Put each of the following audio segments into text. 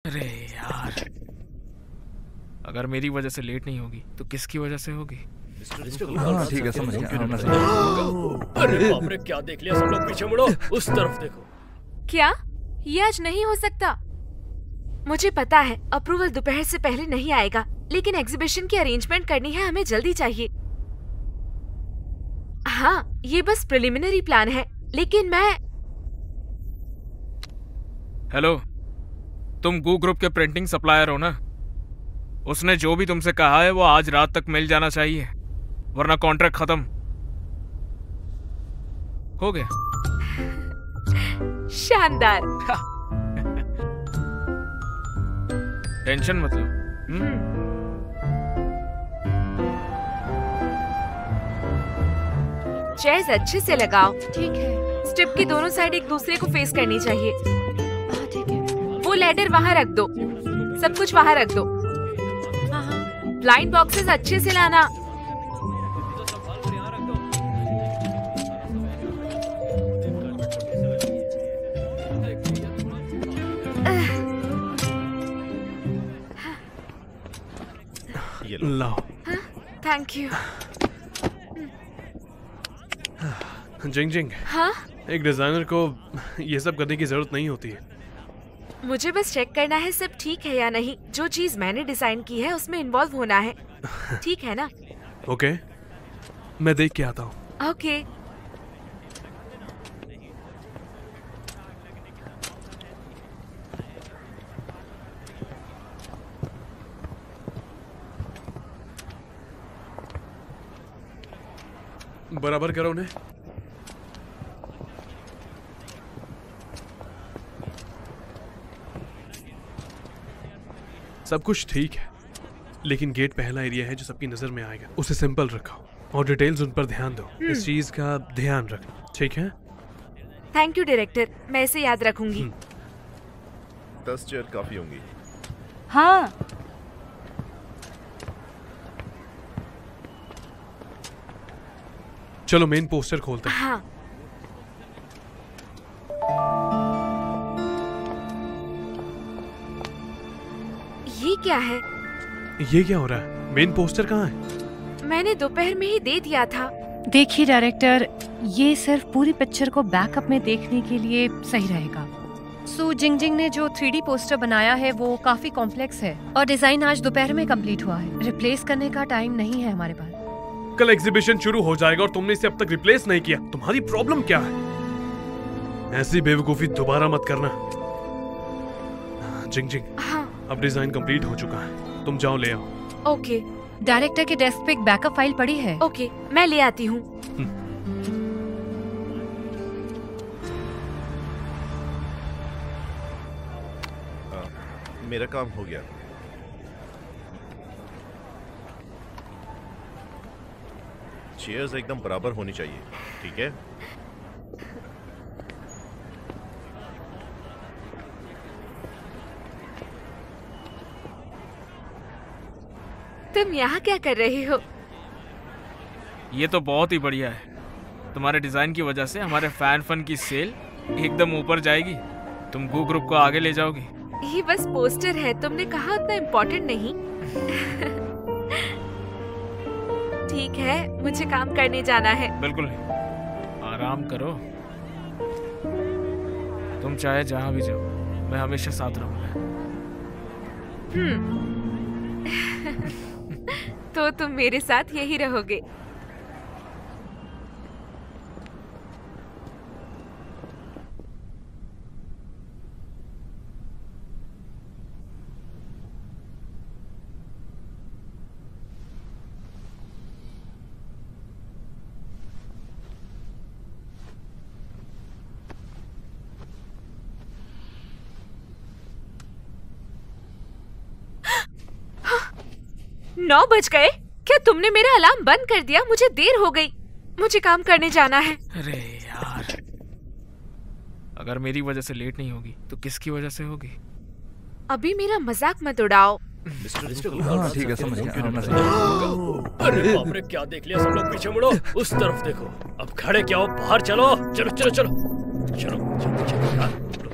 अरे यार, अगर मेरी वजह से लेट नहीं होगी तो किसकी वजह से होगी? हाँ ठीक है, समझ गया। अरे बाप रे, क्या देख लिया? सब लोग पीछे मुड़ो, उस तरफ देखो। क्या ये आज नहीं हो सकता? मुझे पता है अप्रूवल दोपहर से पहले नहीं आएगा, लेकिन एग्जीबिशन की अरेंजमेंट करनी है, हमें जल्दी चाहिए। हाँ, ये बस प्रिलिमिनरी प्लान है, लेकिन मैं... हेलो, तुम गू ग्रुप के प्रिंटिंग सप्लायर हो ना? उसने जो भी तुमसे कहा है वो आज रात तक मिल जाना चाहिए, वरना कॉन्ट्रैक्ट खत्म हो गया। शानदार। टेंशन मत लो। चेयर्स अच्छे से लगाओ। ठीक है। स्ट्रिप की दोनों साइड एक दूसरे को फेस करनी चाहिए। हाँ ठीक है। वो लैडर वहाँ रख दो, सब कुछ वहाँ रख दो। ब्लाइंड बॉक्सेस अच्छे से लाना। लाओ। Thank you. जिंग जिंग, हाँ? एक डिजाइनर को ये सब करने की जरूरत नहीं होती है। मुझे बस चेक करना है सब ठीक है या नहीं। जो चीज मैंने डिजाइन की है उसमें इन्वॉल्व होना है, ठीक है ना? ओके, मैं देख के आता हूँ। ओके। बराबर करो उन्हें। सब कुछ ठीक है, लेकिन गेट पहला एरिया है जो सबकी नजर में आएगा, उसे सिंपल रखो और डिटेल्स उन पर ध्यान दो। इस चीज का ध्यान रखना, ठीक है? थैंक यू डायरेक्टर, मैं इसे याद रखूंगी। 10 चेयर काफी होंगी। हाँ। चलो मेन पोस्टर खोलते हैं। हाँ। ये क्या है? ये क्या हो रहा है? मेन पोस्टर कहाँ है? मैंने दोपहर में ही दे दिया था। देखिए डायरेक्टर, ये सिर्फ पूरी पिक्चर को बैकअप में देखने के लिए सही रहेगा। सो जिंगजिंग ने जो 3D पोस्टर बनाया है वो काफी कॉम्प्लेक्स है और डिजाइन आज दोपहर में कंप्लीट हुआ है। रिप्लेस करने का टाइम नहीं है हमारे पास। कल एग्जीबिशन शुरू हो जाएगा और तुमने इसे अब तक रिप्लेस नहीं किया। तुम्हारी प्रॉब्लम क्या है? ऐसी बेवकूफी दोबारा मत करना। जिंगजिंग, हाँ। अब डिजाइन कंप्लीट हो चुका है, तुम जाओ ले आओ। ओके। डायरेक्टर के डेस्क पे एक बैकअप फाइल पड़ी है। ओके, मैं ले आती हूँ। मेरा काम हो गया। चेयर्स एकदम बराबर होनी चाहिए, ठीक है? तुम यहाँ क्या कर रहे हो? ये तो बहुत ही बढ़िया है। तुम्हारे डिजाइन की वजह से हमारे फैन फन की सेल एकदम ऊपर जाएगी। तुम गू ग्रुप को आगे ले जाओगी। ये बस पोस्टर है, तुमने कहा उतना इम्पोर्टेंट नहीं। ठीक है, मुझे काम करने जाना है। बिल्कुल आराम करो। तुम चाहे जहां भी जाओ, मैं हमेशा साथ रहूंगा। तो तुम मेरे साथ यही रहोगे? नौ बज गए? क्या तुमने मेरा अलार्म बंद कर दिया? मुझे देर हो गई, मुझे काम करने जाना है। अरे यार, अगर मेरी वजह से लेट नहीं होगी तो किसकी वजह से होगी? अभी मेरा मजाक मत उड़ाओ। हाँ ठीक है, समझ गया। अरे बाप रे, क्या देख लिया? सब लोग पीछे मुड़ो, उस तरफ देखो। अब खड़े क्या हो? बाहर चलो। चलो चलो चलो चलो चलो।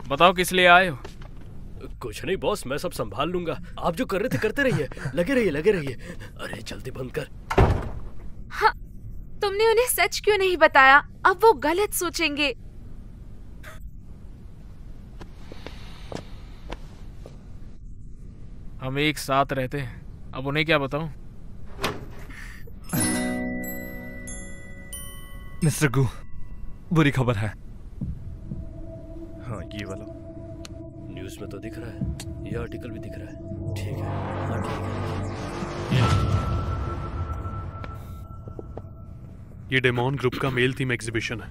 बताओ किस लिए आए हो? कुछ नहीं बॉस, मैं सब संभाल लूंगा। आप जो कर रहे थे करते रहिए, लगे रहिए। अरे जल्दी बंद कर। हाँ, तुमने उन्हें सच क्यों नहीं बताया? अब वो गलत सोचेंगे। हम एक साथ रहते हैं, अब उन्हें क्या बताऊं? मिस्टर गू, बुरी खबर है। हाँ, ये वाला न्यूज़ में तो दिख रहा है, ये आर्टिकल भी दिख रहा है। ठीक है, हाँ ठीक है। ये डेमॉन ग्रुप का मेल थीम एग्जीबिशन है।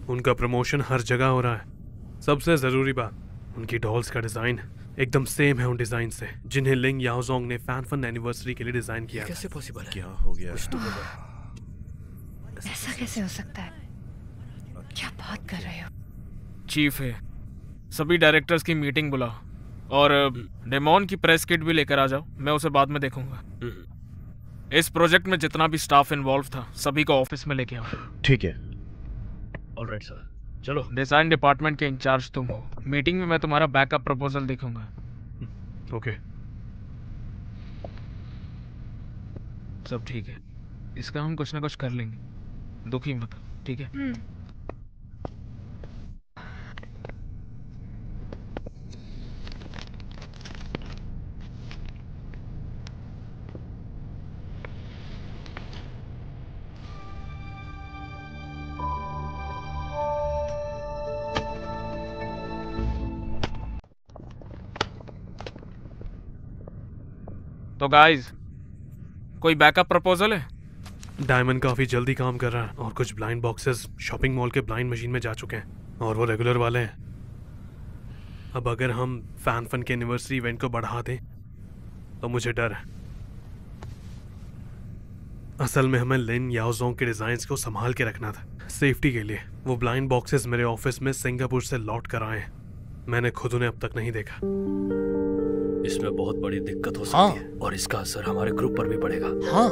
उनका प्रमोशन हर जगह हो रहा है। सबसे जरूरी बात, उनकी डॉल्स का डिजाइन एकदम सेम है उन डिजाइन से जिन्हें लिंग याओजोंग ने फैन फन एनिवर्सरी के लिए डिजाइन किया। कैसे पॉसिबल है? क्या हो गया? कुछ तो होगा। ऐसा कैसे हो सकता है? क्या बात कर रहे हो? चीफ है, सभी डायरेक्टर्स की मीटिंग बुलाओ और डेमॉन की प्रेस किट भी लेकर आ जाओ। मैं उसे बाद में देखूंगा। इस प्रोजेक्ट में जितना भी स्टाफ इन्वॉल्व था सभी को ऑफिस में लेके आओ। ठीक है। ऑलराइट सर, चलो। डिजाइन डिपार्टमेंट के इंचार्ज तुम हो। मीटिंग में मैं तुम्हारा बैकअप प्रपोजल देखूंगा। ओके, सब ठीक है, इसका हम कुछ ना कुछ कर लेंगे, दुखी मत हो, ठीक है? तो गाइस, कोई बैकअप प्रपोजल है? डायमंड काफी जल्दी काम कर रहा है और कुछ ब्लाइंड बॉक्सेस शॉपिंग मॉल के ब्लाइंड मशीन में जा चुके हैं और वो रेगुलर वाले हैं। अब अगर हम फैन फन के एनिवर्सरी इवेंट को बढ़ा दें तो मुझे डर है। असल में हमें लिन याओजोंग के डिजाइन्स को संभाल के रखना था सेफ्टी के लिए। वो ब्लाइंड बॉक्सेस मेरे ऑफिस में सिंगापुर से लौट कर आए हैं। मैंने खुद उन्हें अब तक नहीं देखा। इसमें बहुत बड़ी दिक्कत हो सकती है और इसका असर हमारे ग्रुप पर भी पड़ेगा। हाँ,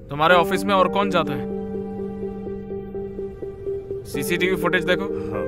तुम्हारे ऑफिस में और कौन जाता है? सीसीटीवी फुटेज देखो। हाँ।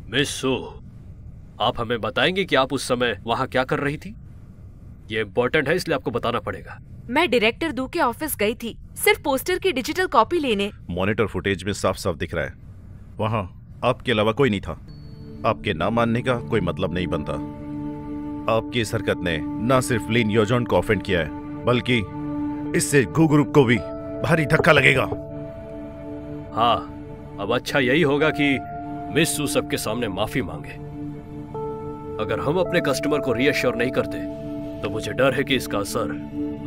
मिस सू, आप हमें बताएंगे कि आप उस समय वहां क्या कर रही थी? ये इम्पोर्टेंट है इसलिए आपको बताना पड़ेगा। मैं डायरेक्टर दू के ऑफिस गई थी सिर्फ पोस्टर की डिजिटल कॉपी लेने। मॉनिटर फुटेज में साफ साफ दिख रहा है वहां आपके अलावा कोई नहीं था। आपके ना मानने का कोई मतलब नहीं बनता। आपकी इस हरकत ने न सिर्फ लिन याओजोंग को ऑफेंड किया है बल्कि इससे गू ग्रुप को भी भारी धक्का लगेगा। हाँ, अब अच्छा यही होगा कि मिस सू सबके सामने माफी मांगे। अगर हम अपने कस्टमर को रीअश्योर नहीं करते तो मुझे डर है कि इसका असर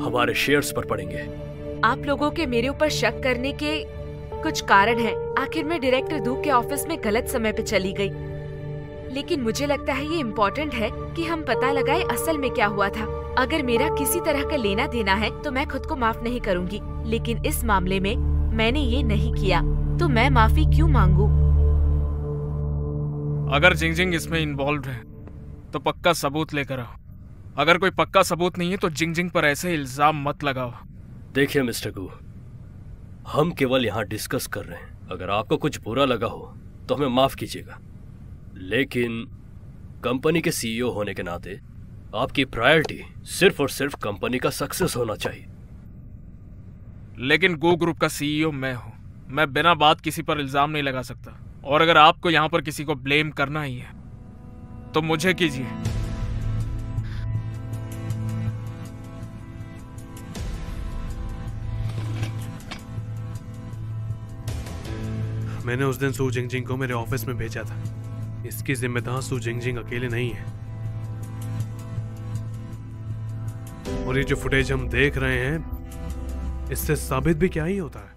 हमारे शेयर्स पर पड़ेंगे। आप लोगों के मेरे ऊपर शक करने के कुछ कारण हैं। आखिर मैं डायरेक्टर दू के ऑफिस में गलत समय पे चली गई, लेकिन मुझे लगता है ये इम्पोर्टेंट है कि हम पता लगाए असल में क्या हुआ था। अगर मेरा किसी तरह का लेना देना है तो मैं खुद को माफ नहीं करूंगी, लेकिन इस मामले में मैंने ये नहीं किया तो मैं माफी क्यों मांगू? अगर जिंगजिंग इसमें इन्वॉल्व है तो पक्का सबूत लेकर आओ। अगर कोई पक्का सबूत नहीं है तो जिंगजिंग पर ऐसे इल्जाम मत लगाओ। देखिए मिस्टर गू, हम केवल यहाँ डिस्कस कर रहे हैं। अगर आपको कुछ बुरा लगा हो तो हमें माफ कीजिएगा, लेकिन कंपनी के सीईओ होने के नाते आपकी प्रायोरिटी सिर्फ और सिर्फ कंपनी का सक्सेस होना चाहिए। लेकिन गो ग्रुप का सीईओ मैं हूं। मैं बिना बात किसी पर इल्जाम नहीं लगा सकता। और अगर आपको यहां पर किसी को ब्लेम करना ही है तो मुझे कीजिए। मैंने उस दिन सू जिंगजिंग को मेरे ऑफिस में भेजा था। इसकी जिम्मेदार सू जिंगजिंग अकेले नहीं है। और ये जो फुटेज हम देख रहे हैं इससे साबित भी क्या ही होता है।